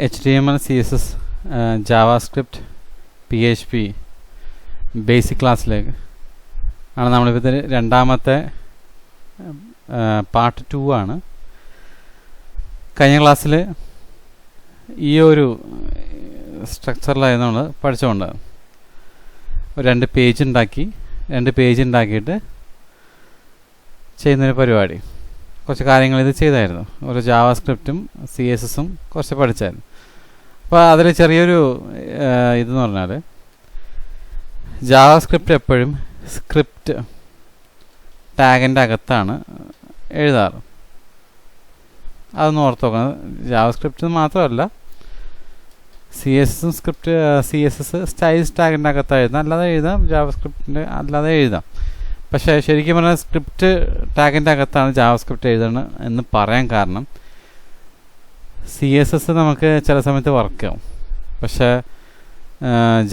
HTML, CSS, JavaScript, PHP basic ക്ലാസ്സിലേക്ക് ആണ് നമ്മളിപ്പോൾ രണ്ടാമത്തെ പാർട്ട് 2 ആണ്. കഴിഞ്ഞ ക്ലാസ്സിൽ ഈ ഒരു സ്ട്രക്ചറിലായിരുന്നു നമ്മൾ പഠിച്ചുകൊണ്ട് രണ്ട് പേജ് ഉണ്ടാക്കിയിട്ട് ചെയ്യുന്നൊരു പരിപാടി. കുറച്ച് കാര്യങ്ങൾ ഇത് ചെയ്തായിരുന്നു. ഒരു ജാവാസ്ക്രിപ്റ്റും CSSഉം കുറച്ച് പഠിച്ചായിരുന്നു. അപ്പോൾ അതിൽ ചെറിയൊരു ഇതെന്ന് പറഞ്ഞാൽ ജാവാസ്ക്രിപ്റ്റ് എപ്പോഴും സ്ക്രിപ്റ്റ് ടാഗിൻ്റെ അകത്താണ് എഴുതാറ്. അതൊന്ന് ഓർത്ത് നോക്കണം. ജാവാസ്ക്രിപ്റ്റ് മാത്രമല്ല, CSS സ്റ്റൈൽസ് ടാഗിൻ്റെ അകത്ത് എഴുതാം, ജാവാസ്ക്രിപ്റ്റിൻ്റെ അല്ലാതെ എഴുതാം. പക്ഷേ ശരിക്കും പറഞ്ഞാൽ സ്ക്രിപ്റ്റ് ടാഗിൻ്റെ അകത്താണ് ജാവാസ്ക്രിപ്റ്റ് എഴുതണം എന്ന് പറയാൻ കാരണം CSS നമുക്ക് ചില സമയത്ത് വർക്കാവും, പക്ഷേ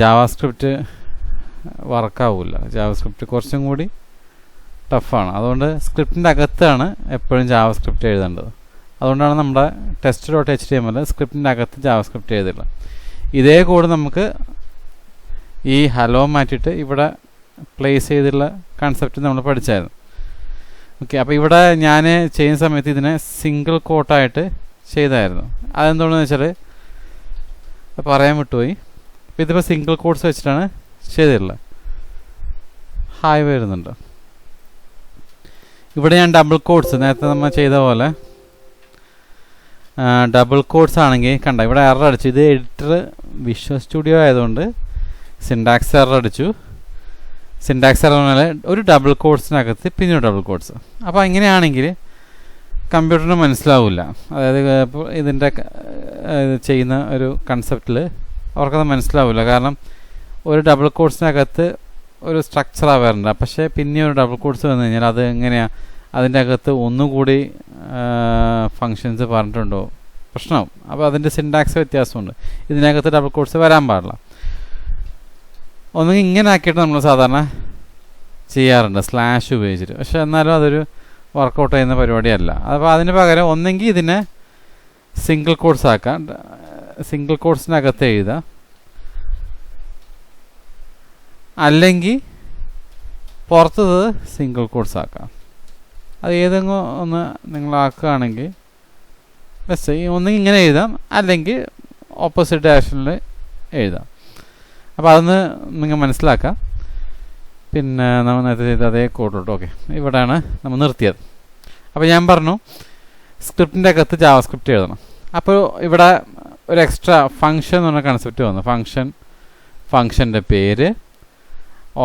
ജാവാസ്ക്രിപ്റ്റ് വർക്കാവില്ല. ജാവാസ്ക്രിപ്റ്റ് കുറച്ചും കൂടി ടഫാണ്. അതുകൊണ്ട് സ്ക്രിപ്റ്റിൻ്റെ അകത്താണ് എപ്പോഴും ജാവാസ്ക്രിപ്റ്റ് എഴുതേണ്ടത്. അതുകൊണ്ടാണ് നമ്മുടെ test.html സ്ക്രിപ്റ്റിൻ്റെ അകത്ത് ജാവാസ്ക്രിപ്റ്റ് എഴുതില്ല. ഇതേ കൂടെ നമുക്ക് ഈ ഹലോ മാറ്റിയിട്ട് ഇവിടെ പ്ലേസ് ചെയ്തുള്ള കൺസെപ്റ്റ് നമ്മൾ പഠിച്ചായിരുന്നു. ഓക്കെ, അപ്പോൾ ഇവിടെ ഞാൻ ചെയ്യുന്ന സമയത്ത് ഇതിനെ സിംഗിൾ കോട്ടായിട്ട് ചെയ്തായിരുന്നു. അതെന്തുകൊണ്ടെന്ന് വെച്ചാൽ പറയാൻ വിട്ടുപോയി. അപ്പോൾ ഇതിപ്പോൾ സിംഗിൾ കോട്ട്സ് വെച്ചിട്ടാണ് ചെയ്തിട്ടുള്ളത്. ഹായ് വരുന്നുണ്ട്. ഇവിടെ ഞാൻ ഡബിൾ കോട്ട്സ് നേരത്തെ നമ്മൾ ചെയ്ത പോലെ ഡബിൾ കോട്ട്സ് ആണെങ്കിൽ കണ്ട ഇവിടെ എറർ അടിച്ചു. ഇത് എഡിറ്റർ വിഷ്വൽ സ്റ്റുഡിയോ ആയതുകൊണ്ട് സിൻടാക്സ് എറർ അടിച്ചു. സിൻടാക്സ് എറർ പറഞ്ഞാൽ ഒരു ഡബിൾ കോട്ട്സിനകത്ത് പിന്നെ ഒരു ഡബിൾ കോട്ട്സ്. അപ്പോൾ ഇങ്ങനെയാണെങ്കിൽ കമ്പ്യൂട്ടറിന് മനസ്സിലാവില്ല. അതായത് ഇപ്പോൾ ഇതിൻ്റെ ചെയ്യുന്ന ഒരു കൺസെപ്റ്റിൽ അവർക്കത് മനസ്സിലാവില്ല. കാരണം ഒരു ഡബിൾ കോട്ട്സിനകത്ത് ഒരു സ്ട്രക്ചർ ആവാറുണ്ട്. പക്ഷേ പിന്നെ ഒരു ഡബിൾ കോട്ട്സ് വന്നു കഴിഞ്ഞാൽ അത് എങ്ങനെയാണ് അതിൻ്റെ അകത്ത് ഒന്നുകൂടി ഫങ്ഷൻസ് പറഞ്ഞിട്ടുണ്ടോ പ്രശ്നമാവും. അപ്പോൾ അതിൻ്റെ സിൻടാക്സ് വ്യത്യാസമുണ്ട്. ഇതിനകത്ത് ഡബിൾ കോട്ട്സ് വരാൻ പാടില്ല. ഒന്നുകിൽ ഇങ്ങനെ ആക്കിയിട്ട് നമ്മൾ സാധാരണ ചെയ്യാറുണ്ട് സ്ലാഷ് ഉപയോഗിച്ചിട്ട്. പക്ഷേ എന്നാലും അതൊരു വർക്കൗട്ട് ചെയ്യുന്ന പരിപാടിയല്ല. അപ്പോൾ അതിന് പകരം ഒന്നെങ്കിൽ ഇതിനെ സിംഗിൾ കോട്ട്സ് ആക്കാം, സിംഗിൾ കോട്ട്സിനകത്ത് എഴുതാം, അല്ലെങ്കിൽ പുറത്തത് സിംഗിൾ കോട്ട്സ് ആക്കാം. അത് ഏതെങ്കിലും ഒന്ന് നിങ്ങളാക്കുകയാണെങ്കിൽ ബെസ്റ്റ്. ഒന്നെങ്കിൽ ഇങ്ങനെ എഴുതാം, അല്ലെങ്കിൽ ഓപ്പോസിറ്റ് ഡയറക്ഷനിൽ എഴുതാം. അപ്പോൾ അതൊന്ന് നിങ്ങൾ മനസ്സിലാക്കാം. പിന്നെ നമ്മൾ നേരത്തെ ചെയ്ത അതേ കോഡിലോട്ട്. ഓക്കെ, ഇവിടെയാണ് നമ്മൾ നിർത്തിയത്. അപ്പോൾ ഞാൻ പറഞ്ഞു സ്ക്രിപ്റ്റിൻ്റെ അകത്ത് ജാവാസ്ക്രിപ്റ്റ് എഴുതണം. അപ്പോൾ ഇവിടെ ഒരു എക്സ്ട്രാ ഫങ്ഷൻ എന്ന് പറഞ്ഞ കൺസെപ്റ്റ് വന്നു. ഫങ്ഷൻ്റെ പേര്,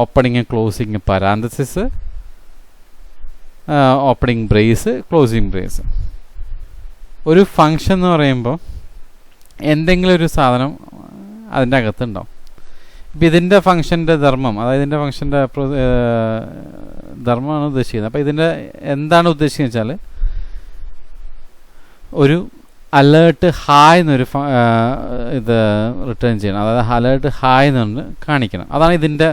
opening closing parenthesis, opening brace, closing brace. ഒരു ഫങ്ഷൻ എന്ന് പറയുമ്പോൾ എന്തെങ്കിലും ഒരു സാധനം അതിൻ്റെ അകത്തുണ്ടാവും. ഇപ്പം ഇതിൻ്റെ ഫങ്ഷൻ്റെ ധർമ്മം, അതായത് ഇതിൻ്റെ ഫങ്ഷൻ്റെ ധർമ്മമാണ് ഉദ്ദേശിക്കുന്നത്. അപ്പോൾ ഇതിൻ്റെ എന്താണ് ഉദ്ദേശിക്കുന്നത് വെച്ചാൽ ഒരു അലേർട്ട് ഹായ് എന്നൊരു ഇത് റിട്ടേൺ ചെയ്യണം. അതായത് അലേർട്ട് ഹായ് എന്ന് കാണിക്കണം. അതാണ് ഇതിൻ്റെ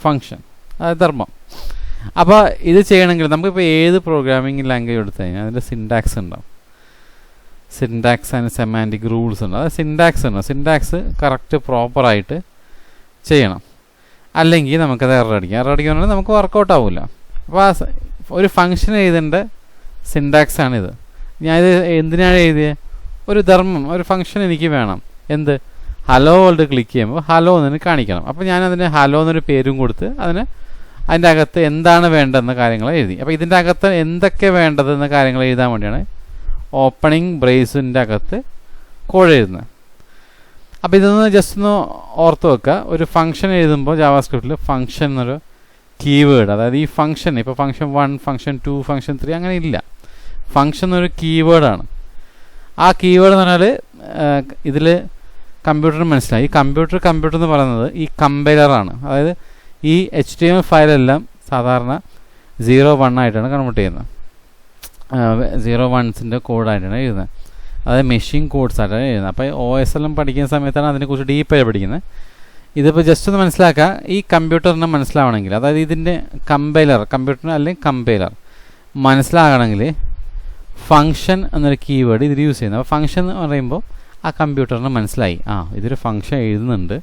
ഫങ്ഷൻ, അതായത് ധർമ്മം. അപ്പോൾ ഇത് ചെയ്യണമെങ്കിൽ നമുക്കിപ്പോൾ ഏത് പ്രോഗ്രാമിംഗ് ലാംഗ്വേജ് എടുത്തു കഴിഞ്ഞാൽ അതിൻ്റെ സിൻടാക്സ് ഉണ്ടാവും. സിൻടാക്സ് ആൻഡ് സെമാൻറ്റിക് റൂൾസ് ഉണ്ട്. അതായത് സിൻടാക്സ് കറക്റ്റ് പ്രോപ്പറായിട്ട് ചെയ്യണം. അല്ലെങ്കിൽ നമുക്കത് എറർ അടിക്കുകയാണെങ്കിൽ നമുക്ക് വർക്കൗട്ട് ആവില്ല. അപ്പോൾ ഒരു ഫങ്ഷൻ എഴുതേണ്ട സിൻടാക്സ് ആണിത്. ഞാനിത് എന്തിനാണ് എഴുതിയത്? ഒരു ധർമ്മം, ഒരു ഫങ്ഷൻ എനിക്ക് വേണം. എന്ത്? ഹലോ വേൾഡ് ക്ലിക്ക് ചെയ്യുമ്പോൾ ഹലോ എന്ന് കാണിക്കണം. അപ്പോൾ ഞാനതിന് ഹലോ എന്നൊരു പേരും കൊടുത്ത് അതിൻ്റെ അകത്ത് എന്താണ് വേണ്ടതെന്ന കാര്യങ്ങൾ എഴുതി. അപ്പോൾ ഇതിൻ്റെ അകത്ത് എന്തൊക്കെ വേണ്ടതെന്ന കാര്യങ്ങൾ എഴുതാൻ വേണ്ടിയാണ് ഓപ്പണിംഗ് ബ്രേസിൻ്റെ അകത്ത് കോഡ് എഴുതുന്നത്. അപ്പോൾ ഇതൊന്ന് ജസ്റ്റ് ഒന്ന് ഓർത്ത് വെക്കുക. ഒരു ഫങ്ഷൻ എഴുതുമ്പോൾ ജാവാസ്ക്രിപ്റ്റിൽ ഫങ്ഷൻ എന്നൊരു കീവേഡ്, അതായത് ഈ ഫങ്ഷൻ ഇപ്പോൾ ഫങ്ഷൻ 1, ഫങ്ഷൻ 2, ഫങ്ഷൻ 3 അങ്ങനെ ഇല്ല. ഫങ്ഷൻ എന്നൊരു കീവേഡാണ്. ആ കീവേഡ് എന്ന് പറഞ്ഞാൽ ഇതിൽ കമ്പ്യൂട്ടറിന് മനസ്സിലായി. ഈ കമ്പ്യൂട്ടർ എന്ന് പറയുന്നത് ഈ കമ്പൈലറാണ്. അതായത് ഈ HTML ഫയലെല്ലാം സാധാരണ 0-1 ആയിട്ടാണ് കൺവേർട്ട് ചെയ്യുന്നത്. 0-1 കോഡായിട്ടാണ് എഴുതുന്നത്. അതായത് മെഷീൻ കോഡ്സ് ആയിട്ടാണ് എഴുതുന്നത്. അപ്പോൾ OS എല്ലാം പഠിക്കുന്ന സമയത്താണ് അതിനെക്കുറിച്ച് ഡീപ്പായി പഠിക്കുന്നത്. ഇതിപ്പോൾ ജസ്റ്റ് ഒന്ന് മനസ്സിലാക്കുക. ഈ കമ്പ്യൂട്ടറിനെ മനസ്സിലാവണമെങ്കിൽ, അതായത് ഇതിൻ്റെ കമ്പൈലർ, കമ്പ്യൂട്ടറിന് അല്ലെങ്കിൽ കമ്പൈലർ മനസ്സിലാകണമെങ്കിൽ ഫങ്ഷൻ എന്നൊരു കീവേഡ് ഇതിൽ യൂസ് ചെയ്യുന്നത്. അപ്പോൾ ഫങ്ഷൻ എന്ന് പറയുമ്പോൾ ആ കമ്പ്യൂട്ടറിന് മനസ്സിലായി ഇതൊരു ഫങ്ഷൻ എഴുതുന്നുണ്ട്.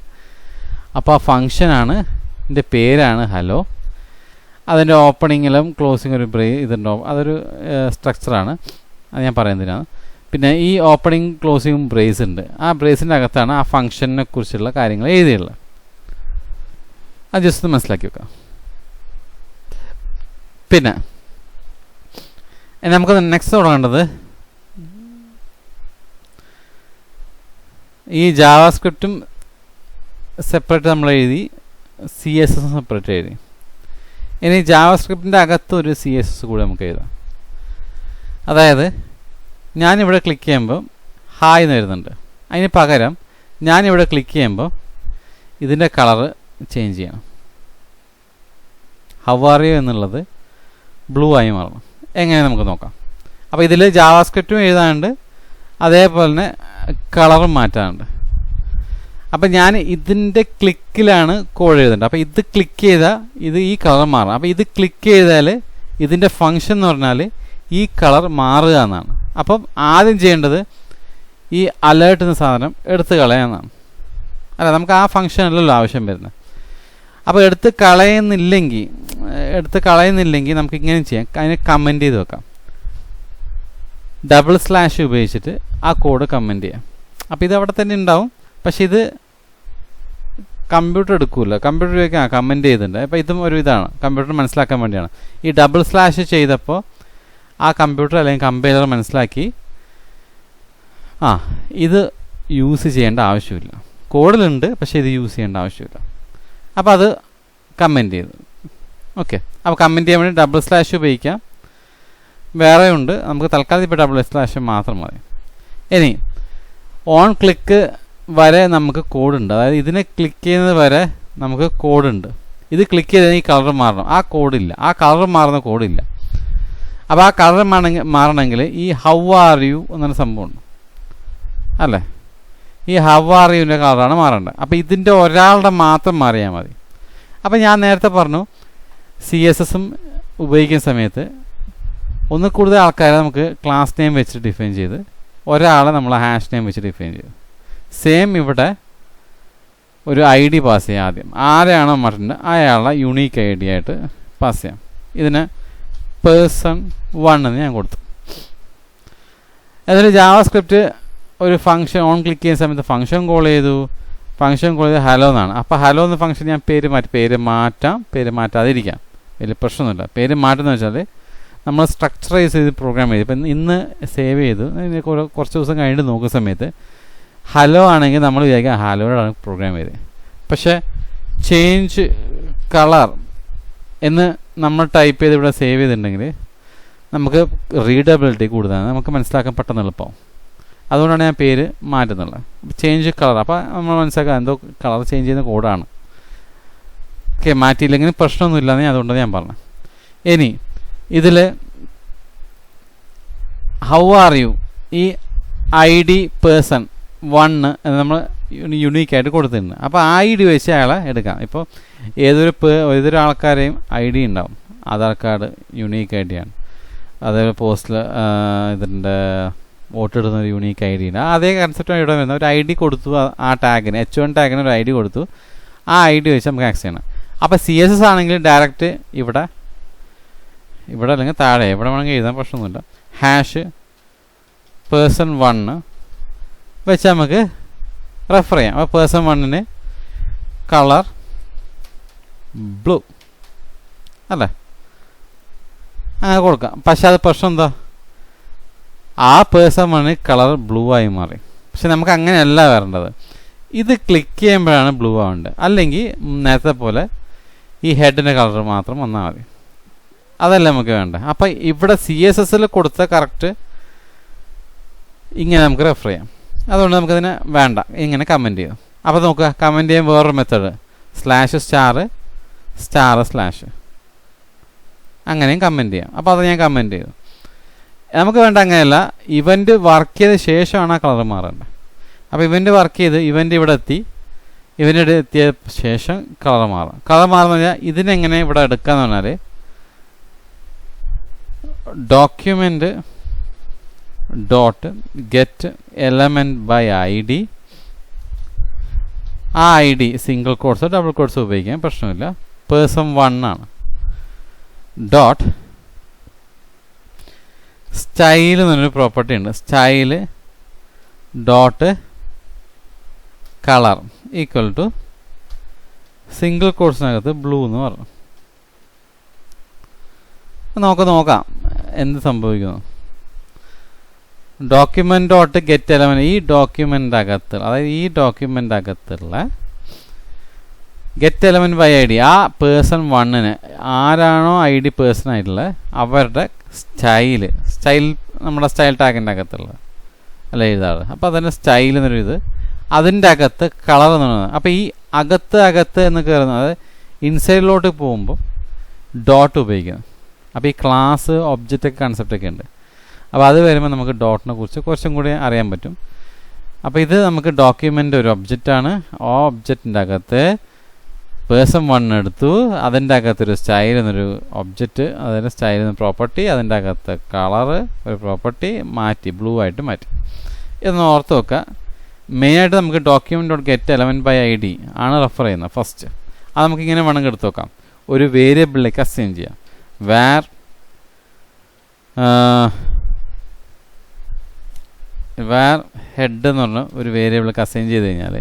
അപ്പോൾ ആ ഫങ്ഷനാണ് ഇതിൻ്റെ പേരാണ് ഹലോ. അതിൻ്റെ ഓപ്പണിങ്ങിലും ക്ലോസിങ് ഒരു ഇതുണ്ടാവും. അതൊരു സ്ട്രക്ചറാണ്, അത് ഞാൻ പറയുന്നതിനാണ്. പിന്നെ ഈ ഓപ്പണിങ് ക്ലോസിങ്ങും ബ്രേസ് ഉണ്ട്. ആ ബ്രേസിൻ്റെ അകത്താണ് ആ ഫങ്ഷനെ കുറിച്ചുള്ള കാര്യങ്ങൾ എഴുതിയുള്ളത്. അത് ജസ്റ്റ് മനസ്സിലാക്കി വെക്കാം. പിന്നെ നമുക്ക് നെക്സ്റ്റ് തുടങ്ങേണ്ടത് ഈ ജാവാസ്ക്രിപ്റ്റും സെപ്പറേറ്റ് നമ്മൾ എഴുതി, CSS സെപ്പറേറ്റ് എഴുതി. ഇനി ജാവാസ്ക്രിപ്റ്റിൻ്റെ അകത്ത് ഒരു CSS കൂടെ നമുക്ക് എഴുതാം. അതായത് ഞാനിവിടെ ക്ലിക്ക് ചെയ്യുമ്പോൾ ഹായ് എന്ന് വരുന്നുണ്ട്. അതിന് പകരം ഞാനിവിടെ ക്ലിക്ക് ചെയ്യുമ്പോൾ ഇതിൻ്റെ കളറ് ചേഞ്ച് ചെയ്യണം. ഹൗ ആർ യു എന്നുള്ളത് ബ്ലൂ ആയി മാറണം. എങ്ങനെ നമുക്ക് നോക്കാം. അപ്പോൾ ഇതിൽ ജാവാസ്ക്രിപ്റ്റും എഴുതാനുണ്ട്, അതേപോലെ തന്നെ കളറും മാറ്റാനുണ്ട്. അപ്പം ഞാൻ ഇതിൻ്റെ ക്ലിക്കിലാണ് കോഡ് എഴുതേണ്ടത്. അപ്പോൾ ഇത് ക്ലിക്ക് ചെയ്താൽ ഇത് ഈ കളർ മാറണം. അപ്പോൾ ഇത് ക്ലിക്ക് ചെയ്താൽ ഇതിൻ്റെ ഫങ്ഷൻ എന്ന് പറഞ്ഞാൽ ഈ കളർ മാറുക എന്നാണ്. അപ്പം ആദ്യം ചെയ്യേണ്ടത് ഈ അലേർട്ട് എന്ന സാധനം എടുത്ത് കളയാമെന്നാണ്. അല്ല, നമുക്ക് ആ ഫങ്ഷൻ അല്ലല്ലോ ആവശ്യം വരുന്നത്. അപ്പോൾ എടുത്ത് കളയുന്നില്ലെങ്കിൽ നമുക്ക് ഇങ്ങനെ ചെയ്യാം. അതിനെ കമൻറ്റ് ചെയ്ത് വെക്കാം. // ഉപയോഗിച്ചിട്ട് ആ കോഡ് കമൻറ്റ് ചെയ്യാം. അപ്പോൾ ഇത് അവിടെ തന്നെ ഉണ്ടാവും. പക്ഷേ ഇത് കമ്പ്യൂട്ടർ എടുക്കില്ല. കമ്പ്യൂട്ടർ ഉപയോഗിക്കാൻ കമൻറ്റ് ചെയ്തിട്ടുണ്ട്. അപ്പോൾ ഇതും ഒരു ഇതാണ്, കമ്പ്യൂട്ടർ മനസ്സിലാക്കാൻ വേണ്ടിയാണ്. ഈ // ചെയ്തപ്പോൾ ആ കമ്പ്യൂട്ടർ അല്ലെങ്കിൽ കമ്പൈലർ മനസ്സിലാക്കി ഇത് യൂസ് ചെയ്യേണ്ട ആവശ്യമില്ല. കോഡിലുണ്ട്, പക്ഷേ ഇത് യൂസ് ചെയ്യേണ്ട ആവശ്യമില്ല. അപ്പോൾ അത് കമൻറ്റ് ചെയ്തു. ഓക്കെ, അപ്പോൾ കമൻറ്റ് ചെയ്യാൻ വേണ്ടി // ഉപയോഗിക്കാം. വേറെ ഉണ്ട്, നമുക്ക് തൽക്കാലം ഇപ്പോൾ // മാത്രം മതി. ഇനി ഓൺ ക്ലിക്ക് വരെ നമുക്ക് കോഡുണ്ട്. അതായത് ഇതിനെ ക്ലിക്ക് ചെയ്യുന്നത് വരെ നമുക്ക് കോഡുണ്ട്. ഇത് ക്ലിക്ക് ചെയ്താൽ ഈ കളർ മാറണം. ആ കോഡില്ല, ആ കളർ മാറുന്ന കോഡില്ല. അപ്പോൾ ആ കളർ മാറണമെങ്കിൽ ഈ ഹൗ ആർ യു എന്നൊരു സംഭവമുണ്ട് അല്ലേ, ഈ ഹൗ ആർ യുവിൻ്റെ കളറാണ് മാറേണ്ടത്. അപ്പോൾ ഇതിൻ്റെ ഒരാളുടെ മാത്രം മാറിയാൽ മതി. അപ്പോൾ ഞാൻ നേരത്തെ പറഞ്ഞു CSSഉം ഉപയോഗിക്കുന്ന സമയത്ത് ഒന്ന് കൂടുതൽ ആൾക്കാരെ നമുക്ക് ക്ലാസ് നെയിം വെച്ച് ഡിഫൈൻ ചെയ്ത് ഒരാളെ നമ്മൾ ഹാഷ് നെയിം വെച്ച് ഡിഫൈൻ ചെയ്തു. സെയിം ഇവിടെ ഒരു ID പാസ് ചെയ്യാം. ആദ്യം ആരെയാണോ മാറ്റുന്നത് അയാളെ യുണീക്ക് ID ആയിട്ട് പാസ് ചെയ്യാം. ഇതിന് person1 എന്ന് ഞാൻ കൊടുത്തു. എന്നിട്ട് ജാവാസ്ക്രിപ്റ്റ് ഒരു ഫംഗ്ഷൻ ഓൺ ക്ലിക്ക് ചെയ്യുന്ന സമയത്ത് ഫംഗ്ഷൻ കോൾ ചെയ്തു. ഫംഗ്ഷൻ കോൾ ചെയ്ത് ഹലോ എന്നാണ്. അപ്പോൾ ഹലോ എന്ന ഫംഗ്ഷൻ ഞാൻ പേര് മാറ്റാതിരിക്കാം, വലിയ പ്രശ്നമൊന്നുമില്ല. പേര് മാറ്റുന്നത് വെച്ചാൽ നമ്മൾ സ്ട്രക്ചറൈസ് ചെയ്ത് പ്രോഗ്രാം ചെയ്തു. ഇപ്പം ഇന്ന് സേവ് ചെയ്തു, കുറച്ച് ദിവസം കഴിഞ്ഞിട്ട് നോക്കുന്ന സമയത്ത് ഹലോ ആണെങ്കിൽ നമ്മൾ വിചാരിക്കാം ഹലോയോടാണ് പ്രോഗ്രാം ചെയ്തത്. പക്ഷേ ചേഞ്ച് കളർ എന്ന് നമ്മൾ ടൈപ്പ് ചെയ്ത് ഇവിടെ സേവ് ചെയ്തിട്ടുണ്ടെങ്കിൽ നമുക്ക് റീഡബിലിറ്റി കൂടുതലാണ്, നമുക്ക് മനസ്സിലാക്കാൻ പെട്ടെന്ന് എളുപ്പമാവും. അതുകൊണ്ടാണ് ഞാൻ പേര് മാറ്റുന്നുള്ളത്. ചേഞ്ച് കളർ, അപ്പോൾ നമ്മൾ മനസ്സിലാക്കുക എന്തോ കളർ ചേഞ്ച് ചെയ്യുന്ന കോഡാണ്. ഓക്കെ, മാറ്റിയില്ലെങ്കിലും പ്രശ്നമൊന്നുമില്ലെന്ന് അതുകൊണ്ട് ഞാൻ പറഞ്ഞു. ഇനി ഇതിൽ ഹൗ ആർ യു ഈ ID person1 എന്ന് നമ്മൾ യുണീക്കായിട്ട് കൊടുത്തിട്ടുണ്ട്. അപ്പോൾ ID വെച്ച് അയാളെ എടുക്കാം. ഇപ്പോൾ ഏതൊരു ആൾക്കാരെയും ID ഉണ്ടാവും. ആധാർ കാർഡ് യുണീക്ക് ID ആണ്. അതേപോലെ പോസ്റ്റിൽ ഇതിൻ്റെ വോട്ടിടുന്ന ഒരു യുണീക്ക് ID ഉണ്ട്. അതേ കൺസെപ്റ്റാണ് ഇവിടെ വരുന്നത്. ഒരു ID കൊടുത്തു, ആ ടാഗിന് H1 ടാഗിന് ഒരു ID കൊടുത്തു. ആ ID വെച്ച് നമുക്ക് ആക്സസ് ചെയ്യണം. അപ്പോൾ CSS ആണെങ്കിൽ ഡയറക്റ്റ് ഇവിടെ അല്ലെങ്കിൽ താഴെ എവിടെ വേണമെങ്കിൽ എഴുതാൻ പ്രശ്നമൊന്നുമില്ല. #person1 വെച്ച് നമുക്ക് റെഫർ ചെയ്യാം. അപ്പോൾ person1 കളർ ബ്ലൂ അല്ലേ, അങ്ങനെ കൊടുക്കാം. പക്ഷെ അത് പ്രശ്നം എന്താ, ആ person1 കളർ ബ്ലൂ ആയി മാറി. പക്ഷെ നമുക്ക് അങ്ങനെയല്ല വരേണ്ടത്. ഇത് ക്ലിക്ക് ചെയ്യുമ്പോഴാണ് ബ്ലൂ ആവേണ്ടത്. അല്ലെങ്കിൽ നേരത്തെ പോലെ ഈ ഹെഡിൻ്റെ കളർ മാത്രം വന്നാൽ മതി. അതല്ല നമുക്ക് വേണ്ടത്. അപ്പം ഇവിടെ CSSൽ കൊടുത്ത കറക്റ്റ് ഇങ്ങനെ നമുക്ക് റെഫർ ചെയ്യാം. അതുകൊണ്ട് നമുക്കതിനെ വേണ്ട, ഇങ്ങനെ കമൻറ്റ് ചെയ്യും. അപ്പോൾ നോക്കുക, കമൻറ്റ് ചെയ്യാൻ വേറൊരു മെത്തേഡ് /**/ അങ്ങനെയും കമൻറ്റ് ചെയ്യാം. അപ്പോൾ അത് ഞാൻ കമൻറ്റ് ചെയ്തു. നമുക്ക് വേണ്ട അങ്ങനെയല്ല, ഇവൻ്റ് വർക്ക് ചെയ്ത ശേഷമാണ് ആ കളർ മാറേണ്ടത്. അപ്പോൾ ഇവൻ്റ് വർക്ക് ചെയ്ത് ഇവിടെ എത്തിയ ശേഷം കളർ മാറും. കളർ മാറുന്ന പറഞ്ഞാൽ ഇതിനെങ്ങനെ ഇവിടെ എടുക്കാന്ന് പറഞ്ഞാൽ document dot get element by I D. ആ ഐ ഡി സിംഗിൾ കോട്ട്സോ ഡബിൾ കോട്ട്സോ ഉപയോഗിക്കാം, പ്രശ്നമില്ല. പേഴ്സൺ 1 ആണ്. ഡോട്ട് സ്റ്റൈൽ എന്നൊരു പ്രോപ്പർട്ടി ഉണ്ട്. Style dot colour equal to single കോട്ട്സിനകത്ത് ബ്ലൂ എന്ന് പറഞ്ഞു. നമുക്ക് നോക്കാം എന്ത് സംഭവിക്കുന്നു. ഡോക്യുമെൻ്റ് ഡോട്ട് ഗെറ്റ് എലമെൻറ്റ്, ഈ ഡോക്യുമെൻ്റ് അകത്ത്, അതായത് ഈ ഡോക്യുമെൻ്റ് അകത്തുള്ള get element by I D, ആ പേഴ്സൺ 1-ന് ആരാണോ ഐ ഡി പേഴ്സൺ ആയിട്ടുള്ളത് അവരുടെ സ്റ്റൈൽ നമ്മുടെ സ്റ്റൈൽ ടാഗിൻ്റെ അകത്തുള്ളത് അല്ല എഴുതാറ്. അപ്പോൾ അതിൻ്റെ സ്റ്റൈൽ എന്നൊരു ഇത്, അതിൻ്റെ അകത്ത് കളർ എന്ന് പറയുന്നത്. അപ്പോൾ ഈ അകത്ത് എന്ന് കയറുന്നത് ഇൻസൈഡിലോട്ട് പോകുമ്പോൾ ഡോട്ട് ഉപയോഗിക്കുന്നത്. അപ്പോൾ ഈ ക്ലാസ് ഒബ്ജക്റ്റ് കൺസെപ്റ്റൊക്കെ ഉണ്ട്. അപ്പോൾ അത് വരുമ്പോൾ നമുക്ക് ഡോട്ടിനെ കുറിച്ച് കുറച്ചും കൂടി അറിയാൻ പറ്റും. അപ്പോൾ ഇത് നമുക്ക് ഡോക്യുമെൻ്റ് ഒരു ഒബ്ജക്റ്റാണ്. ആ ഒബ്ജക്റ്റിൻ്റെ അകത്ത് പേഴ്സൺ 1 എടുത്തു, അതിൻ്റെ അകത്തൊരു സ്റ്റൈൽ എന്നൊരു ഒബ്ജക്റ്റ്, അതിൻ്റെ സ്റ്റൈൽ എന്ന പ്രോപ്പർട്ടി, അതിൻ്റെ അകത്ത് കളറ് ഒരു പ്രോപ്പർട്ടി മാറ്റി, ബ്ലൂ ആയിട്ട് മാറ്റി. ഇതൊന്ന് ഓർത്ത് വെക്കുക. മെയിനായിട്ട് നമുക്ക് document dot get element by I D ആണ് റെഫർ ചെയ്യുന്നത് ഫസ്റ്റ്. അത് നമുക്കിങ്ങനെ വേണമെങ്കിൽ എടുത്ത് വെക്കാം. ഒരു വേരിയബിളിലേക്ക് അസൈൻ ചെയ്യാം. വേർ ഹെഡ് എന്ന് പറഞ്ഞ ഒരു വേരിയബിൾക്ക് അസൈൻ ചെയ്ത് കഴിഞ്ഞാൽ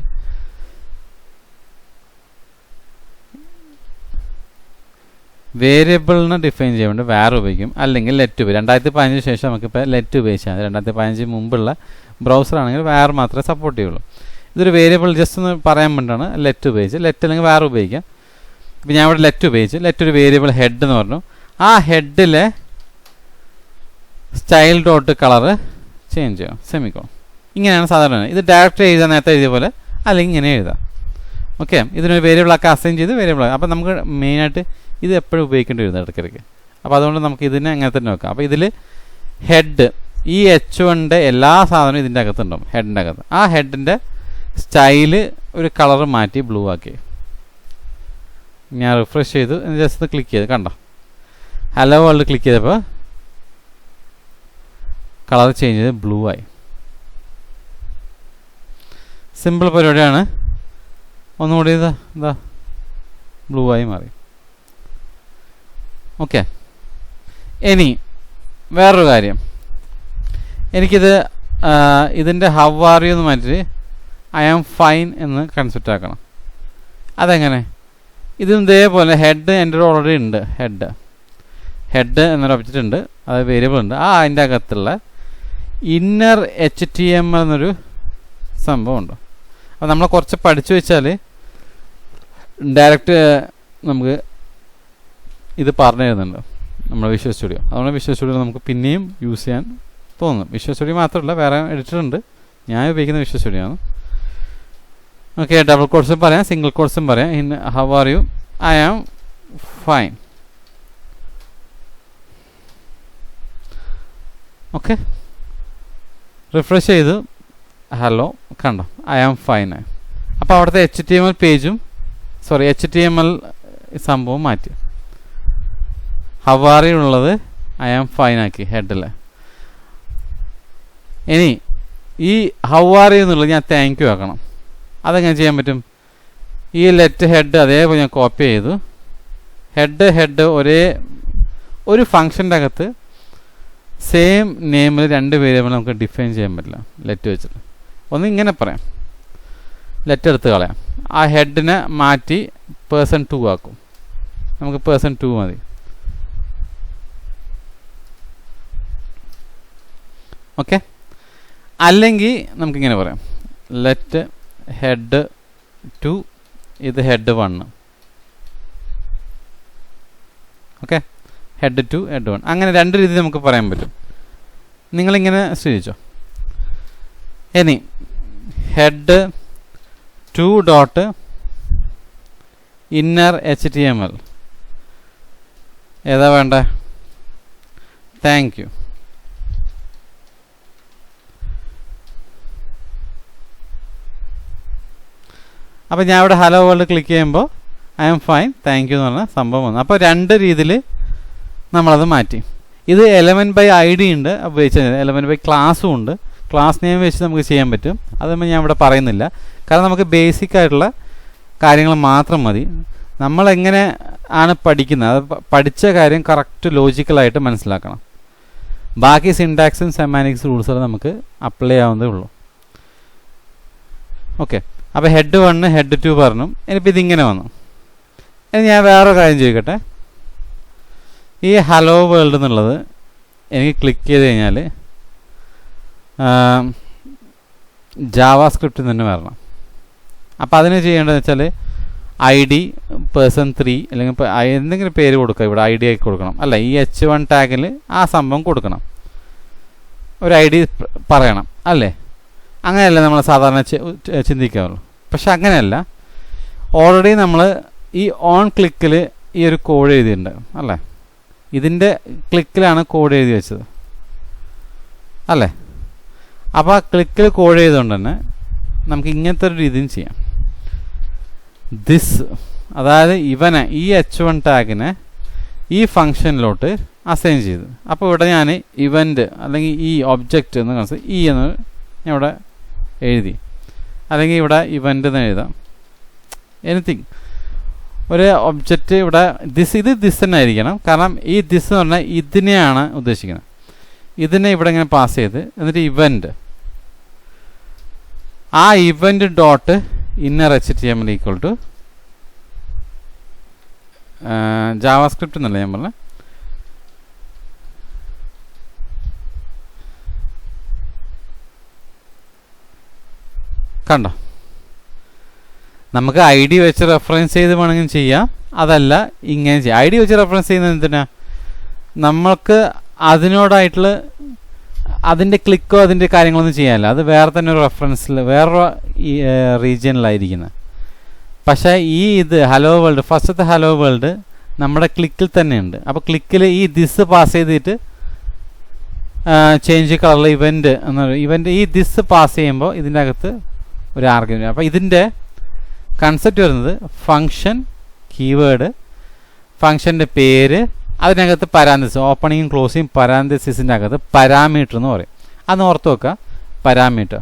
വേരിയബിളിനെ ഡിഫൈൻ ചെയ്യാൻ വേർ ഉപയോഗിക്കും, അല്ലെങ്കിൽ ലെറ്റ് ഉപയോഗിക്കും. 2015 ശേഷം നമുക്കിപ്പോൾ ലെറ്റ് ഉപയോഗിച്ചാൽ മതി. 2015 മുമ്പുള്ള ബ്രൗസർ ആണെങ്കിൽ വേർ മാത്രമേ സപ്പോർട്ട് ചെയ്യുള്ളൂ. ഇതൊരു വേരിയബിൾ ജസ്റ്റ് ഒന്ന് പറയാൻ വേണ്ടിയിട്ടാണ് ലെറ്റ് ഉപയോഗിച്ച്. ലെറ്റ് അല്ലെങ്കിൽ വേർ ഉപയോഗിക്കാം. ഇപ്പോൾ ഞാൻ ഇവിടെ ലെറ്റ് ഉപയോഗിച്ച്, ലെറ്റ് ഒരു വേരിയബിൾ ഹെഡ് എന്ന് പറഞ്ഞു. ആ ഹെഡിലെ സ്റ്റൈൽ ഡോട്ട് കളറ് ചേഞ്ച് ചെയ്യാം, സെമിക്കോൺ. ഇങ്ങനെയാണ് സാധാരണ. ഇത് ഡയറക്റ്റ് എഴുതാൻ നേരത്തെ എഴുതിയ പോലെ, അല്ലെങ്കിൽ ഇങ്ങനെ എഴുതാം. ഓക്കെ, ഇതിനൊരു വേരിയബിളൊക്കെ അസൈൻ ചെയ്ത് വേരിയബിൾ. അപ്പോൾ നമുക്ക് മെയിനായിട്ട് ഇത് എപ്പോഴും ഉപയോഗിക്കേണ്ടി വരുന്നത് ഇടയ്ക്കിടയ്ക്ക്. അപ്പോൾ അതുകൊണ്ട് നമുക്ക് ഇതിനെ അങ്ങനെ തന്നെ വെക്കാം. അപ്പോൾ ഇതിൽ ഹെഡ്, ഈ H1-ൻ്റെ എല്ലാ സാധനവും ഇതിൻ്റെ അകത്തുണ്ടാവും, ഹെഡിൻ്റെ അകത്ത്. ആ ഹെഡിൻ്റെ സ്റ്റൈല് ഒരു കളർ മാറ്റി ബ്ലൂ ആക്കി. ഞാൻ റിഫ്രഷ് ചെയ്തു, ജസ്റ്റ് ക്ലിക്ക് ചെയ്ത് കണ്ടോ, ഹലോ വേൾഡ് ക്ലിക്ക് ചെയ്തപ്പോൾ കളർ ചേഞ്ച് ചെയ്ത് ബ്ലൂ ആയി. സിമ്പിൾ പരിപാടിയാണ്. ഒന്നുകൂടി എന്താ ബ്ലൂ ആയി മാറി. ഓക്കെ, ഇനി വേറൊരു കാര്യം, എനിക്കിത് ഇതിൻ്റെ ഹൗ ആർ യു എന്ന് മാറ്റി ഐ ആം ഫൈൻ എന്ന് കൺസെപ്റ്റ് ആക്കണം. അതെങ്ങനെ? ഇതും ഇതേപോലെ ഹെഡ് എൻ്റെ ഓൾറെഡി ഉണ്ട്. ഹെഡ് എന്നൊരു ഒബ്ജക്റ്റ് ഉണ്ട്, അത് വേരിയബിൾ ഉണ്ട്. അതിൻ്റെ അകത്തുള്ള ഇന്നർ HTML എന്നൊരു സംഭവം ഉണ്ട്. അപ്പോൾ നമ്മൾ കുറച്ച് പഠിച്ചു വെച്ചാൽ ഡയറക്റ്റ് നമുക്ക് ഇത് പറഞ്ഞു തരുന്നുണ്ട് നമ്മുടെ വിഷ്വൽ സ്റ്റുഡിയോ. അതുകൊണ്ട് വിഷ്വൽ സ്റ്റുഡിയോ നമുക്ക് പിന്നെയും യൂസ് ചെയ്യാൻ തോന്നും. വിഷ്വൽ സ്റ്റുഡിയോ മാത്രമല്ല, വേറെ എഡിറ്റർ ഉണ്ട്. ഞാൻ ഉപയോഗിക്കുന്ന വിഷ്വൽ സ്റ്റുഡിയോ ആണ്. ഓക്കെ, ഡബിൾ കോട്ട്സും പറയാം, സിംഗിൾ കോട്ട്സും പറയാം. In how are you, I am fine. Okay, refresh ചെയ്ത് ഹലോ കണ്ടോ, ഐ ആം ഫൈൻ. അപ്പോൾ അവിടുത്തെ HTML സംഭവം മാറ്റി. ഹൗ ആർ യു ഉള്ളത് ഐ ആം ഫൈൻ ആക്കി ഹെഡിൽ. ഇനി ഈ ഹൗ ആർ യു എന്നുള്ളത് ഞാൻ താങ്ക് യു ആക്കണം. അതെങ്ങനെ ചെയ്യാൻ പറ്റും? ഈ ലെറ്റ് ഹെഡ് അതേപോലെ ഞാൻ കോപ്പി ചെയ്തു. ഹെഡ് ഒരേ ഒരു ഫംഗ്ഷൻ്റെ അകത്ത് സെയിം നെയിമിൽ 2 വേരിയബിൾ നമുക്ക് ഡിഫൈൻ ചെയ്യാൻ പറ്റില്ല ലെറ്റ് വെച്ചിട്ട്. ഒന്ന് ഇങ്ങനെ പറയാം, ലെറ്റ് എടുത്ത് കളയാം. ആ ഹെഡിനെ മാറ്റി പേഴ്സൺ 2 ആക്കും. നമുക്ക് പേഴ്സൺ 2 മതി. ഓക്കെ, അല്ലെങ്കിൽ നമുക്കിങ്ങനെ പറയാം, ലെറ്റ് ഹെഡ് 2, ഇത് ഹെഡ് 1. ഓക്കെ, ഹെഡ് 2 ഹെഡ് 1, അങ്ങനെ 2 രീതി നമുക്ക് പറയാൻ പറ്റും. നിങ്ങളിങ്ങനെ ശ്രദ്ധിച്ചോ. ഇനി ഹെഡ് 2 ഡോട്ട് ഇന്നർ HTML ഏതാ വേണ്ട? Thank you. അപ്പോൾ ഞാൻ ഇവിടെ ഹലോ വേൾഡ് ക്ലിക്ക് ചെയ്യുമ്പോൾ I am fine thank you എന്ന് പറഞ്ഞ സംഭവം വന്നു. അപ്പോൾ 2 രീതിയിൽ നമ്മളത് മാറ്റി. ഇത് എലമെൻറ്റ് ബൈ ഐ ഡി ഉണ്ട് ഉപയോഗിച്ച് എലമെൻറ്റ് ബൈ ക്ലാസ്സും ഉണ്ട്. ക്ലാസ് നെയിം വെച്ച് നമുക്ക് ചെയ്യാൻ പറ്റും. അതൊന്നും ഞാൻ ഇവിടെ പറയുന്നില്ല, കാരണം നമുക്ക് ബേസിക് ആയിട്ടുള്ള കാര്യങ്ങൾ മാത്രം മതി. നമ്മളെങ്ങനെ ആണ് പഠിക്കുന്നത്, അത് പഠിച്ച കാര്യം കറക്റ്റ് ലോജിക്കലായിട്ട് മനസ്സിലാക്കണം. ബാക്കി സിൻടാക്സും സെമാൻറ്റിക്സ് റൂൾസുകൾ നമുക്ക് അപ്ലൈ ചെയ്യാവുന്നതേ ഉള്ളൂ. ഓക്കെ, അപ്പോൾ ഹെഡ് 1 ഹെഡ് 2 പറഞ്ഞു. ഇനിയിപ്പോൾ ഇതിങ്ങനെ വന്നു. ഇനി ഞാൻ വേറെ കാര്യം ചോദിക്കട്ടെ. ഈ ഹലോ വേൾഡ് എന്നുള്ളത് എനിക്ക് ക്ലിക്ക് ചെയ്ത് കഴിഞ്ഞാൽ ജാവാസ്ക്രിപ്റ്റിൽ തന്നെ വരണം. അപ്പോൾ അതിന് ചെയ്യേണ്ടതെന്ന് വെച്ചാൽ ID person3 അല്ലെങ്കിൽ എന്തെങ്കിലും പേര് കൊടുക്കുക. ഇവിടെ ID ആക്കി കൊടുക്കണം, അല്ല ഈ H1 ടാഗിൽ ആ സംഭവം കൊടുക്കണം, ഒരു ID പറയണം, അല്ലേ? അങ്ങനെയല്ല നമ്മൾ സാധാരണ ചിന്തിക്കാറുള്ളൂ. പക്ഷെ അങ്ങനെയല്ല. ഓൾറെഡി നമ്മൾ ഈ ഓൺ ക്ലിക്കിൽ ഈ ഒരു കോഡ് എഴുതിയിട്ടുണ്ട്, അല്ലേ? ഇതിൻ്റെ ക്ലിക്കിലാണ് കോഡ് എഴുതി വെച്ചത്, അല്ലേ? അപ്പോൾ ആ ക്ലിക്കിൽ കോഡ് ചെയ്തുകൊണ്ട് തന്നെ നമുക്ക് ഇങ്ങനത്തെ ഒരു രീതിയിൽ ചെയ്യാം. ദിസ്, അതായത് ഇവനെ ഈ H1 ടാഗിനെ ഈ ഫംഗ്ഷനിലോട്ട് അസൈൻ ചെയ്തു. അപ്പോൾ ഇവിടെ ഞാൻ ഇവൻ്റ് അല്ലെങ്കിൽ ഈ ഒബ്ജക്റ്റ് എന്ന് കാണിച്ചത് എന്ന് ഞാൻ ഇവിടെ എഴുതി, അല്ലെങ്കിൽ ഇവിടെ ഇവൻ്റ് എന്ന് എഴുതാം. എനിത്തിങ് ഒരു ഒബ്ജക്റ്റ് ഇവിടെ ഇത് ദിസ് തന്നെ ആയിരിക്കണം, കാരണം ഈ ദിസ് എന്ന് പറഞ്ഞാൽ ഇതിനെയാണ് ഉദ്ദേശിക്കുന്നത്. ഇതിനെ ഇവിടെ ഇങ്ങനെ പാസ് ചെയ്ത് എന്നിട്ട് ഇവൻ്റ്, ആ event dot inner HTML equal to JavaScript എന്നല്ല ഞാൻ പറഞ്ഞത്, കണ്ടോ? നമുക്ക് ID വെച്ച് റെഫറൻസ് ചെയ്ത് വേണമെങ്കിൽ ചെയ്യാം, അതല്ല ഇങ്ങനെ ചെയ്യാം. ID വെച്ച് റെഫറൻസ് ചെയ്യുന്നത് എന്തിനാ? നമ്മൾക്ക് അതിനോടായിട്ടുള്ള അതിൻ്റെ ക്ലിക്കോ അതിൻ്റെ കാര്യങ്ങളൊന്നും ചെയ്യാനില്ല. അത് വേറെ തന്നെ ഒരു റെഫറൻസിൽ വേറൊരു റീജിയനിലായിരിക്കുന്നത്. പക്ഷേ ഇത് ഹലോ വേൾഡ്, ഫസ്റ്റത്തെ ഹലോ വേൾഡ് നമ്മുടെ ക്ലിക്കിൽ തന്നെയുണ്ട്. അപ്പോൾ ക്ലിക്കിൽ ഈ ദിസ് പാസ് ചെയ്തിട്ട് ചേഞ്ച് കളറിൽ ഇവൻ്റ് എന്നൊരു ഇവൻ്റ് ഈ ദിസ് പാസ് ചെയ്യുമ്പോൾ ഇതിൻ്റെ അകത്ത് ഒരു ആർഗ്യുമെൻ്റ്. അപ്പോൾ ഇതിൻ്റെ കൺസെപ്റ്റ് വരുന്നത് ഫങ്ഷൻ, കീവേഡ്, ഫങ്ഷൻ്റെ പേര്, അതിനകത്ത് പരാന്തസിസ്, ഓപ്പണിങ്ങും ക്ലോസിങ് പരാന്തസിസിൻ്റെ അകത്ത് പാരാമീറ്റർ എന്ന് പറയും. അതൊന്ന് ഓർത്ത് വെക്കുക, പാരാമീറ്റർ.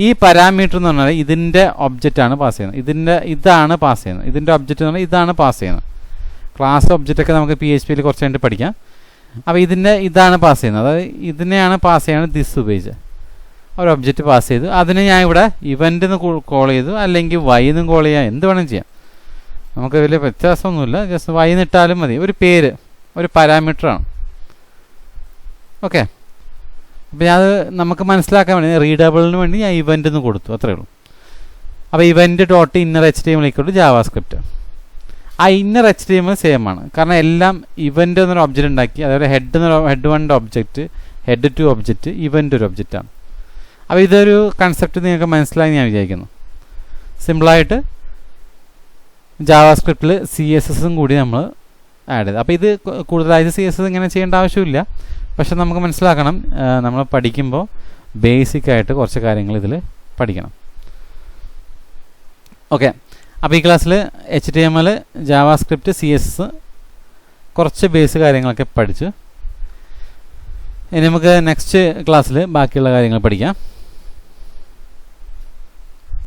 ഈ പാരാമീറ്റർ എന്ന് പറഞ്ഞാൽ ഇതിൻ്റെ ഒബ്ജക്റ്റാണ് പാസ് ചെയ്യുന്നത്, ഇതാണ് പാസ് ചെയ്യുന്നത്. ഇതിൻ്റെ ഒബ്ജക്റ്റ് എന്ന് പറഞ്ഞാൽ ഇതാണ് പാസ് ചെയ്യുന്നത്. ക്ലാസ് ഒബ്ജക്റ്റൊക്കെ നമുക്ക് PHP കുറച്ച് കഴിഞ്ഞിട്ട് പഠിക്കാം. അപ്പോൾ ഇതാണ് പാസ് ചെയ്യുന്നത്, അതായത് ഇതിനെയാണ് പാസ് ചെയ്യുന്നത്. ദിസ് ഉപയോഗിച്ച് ഒരു ഒബ്ജക്റ്റ് പാസ് ചെയ്തു. അതിനെ ഞാൻ ഇവിടെ ഇവൻ്റ് എന്ന് കോൾ ചെയ്തു, അല്ലെങ്കിൽ Y എന്നും കോൾ ചെയ്യാം, എന്ത് വേണം ചെയ്യാം. നമുക്ക് വലിയ വ്യത്യാസമൊന്നുമില്ല, ജസ്റ്റ് Y എന്നിട്ടാലും മതി. ഒരു പേര്, ഒരു പാരാമീറ്ററാണ്. ഓക്കെ, അപ്പോൾ അത് നമുക്ക് മനസ്സിലാക്കാൻ വേണ്ടി റീഡബിളിന് വേണ്ടി ഞാൻ ഇവൻ്റ് എന്ന് കൊടുത്തു, അത്രയേ ഉള്ളൂ. അപ്പോൾ event dot inner HTML equal JavaScript. ആ ഇന്നർ HTML സെയിം ആണ്, കാരണം എല്ലാം ഇവൻ്റ് എന്നൊരു ഒബ്ജക്റ്റ് ഉണ്ടാക്കി. അതായത് head 1 object, head 2 object, event ഒരു ഒബ്ജക്റ്റാണ്. അപ്പോൾ ഇതൊരു കൺസെപ്റ്റ് നിങ്ങൾക്ക് മനസ്സിലായി ഞാൻ വിചാരിക്കുന്നു. സിമ്പിളായിട്ട് ജാവാസ്ക്രിപ്റ്റിൽ CSSും കൂടി നമ്മൾ ആഡ് ചെയ്ത്. അപ്പോൾ ഇത് കൂടുതലായിട്ട് CSS ഇങ്ങനെ ചെയ്യേണ്ട ആവശ്യമില്ല, പക്ഷെ നമുക്ക് മനസ്സിലാക്കണം, നമ്മൾ പഠിക്കുമ്പോൾ ബേസിക്കായിട്ട് കുറച്ച് കാര്യങ്ങൾ ഇതിൽ പഠിക്കണം. ഓക്കെ, അപ്പോൾ ഈ ക്ലാസ്സിൽ HTML, ജാവാസ്ക്രിപ്റ്റ്, CSS കുറച്ച് ബേസ് കാര്യങ്ങളൊക്കെ പഠിച്ചു. ഇനി നമുക്ക് നെക്സ്റ്റ് ക്ലാസ്സിൽ ബാക്കിയുള്ള കാര്യങ്ങൾ പഠിക്കാം.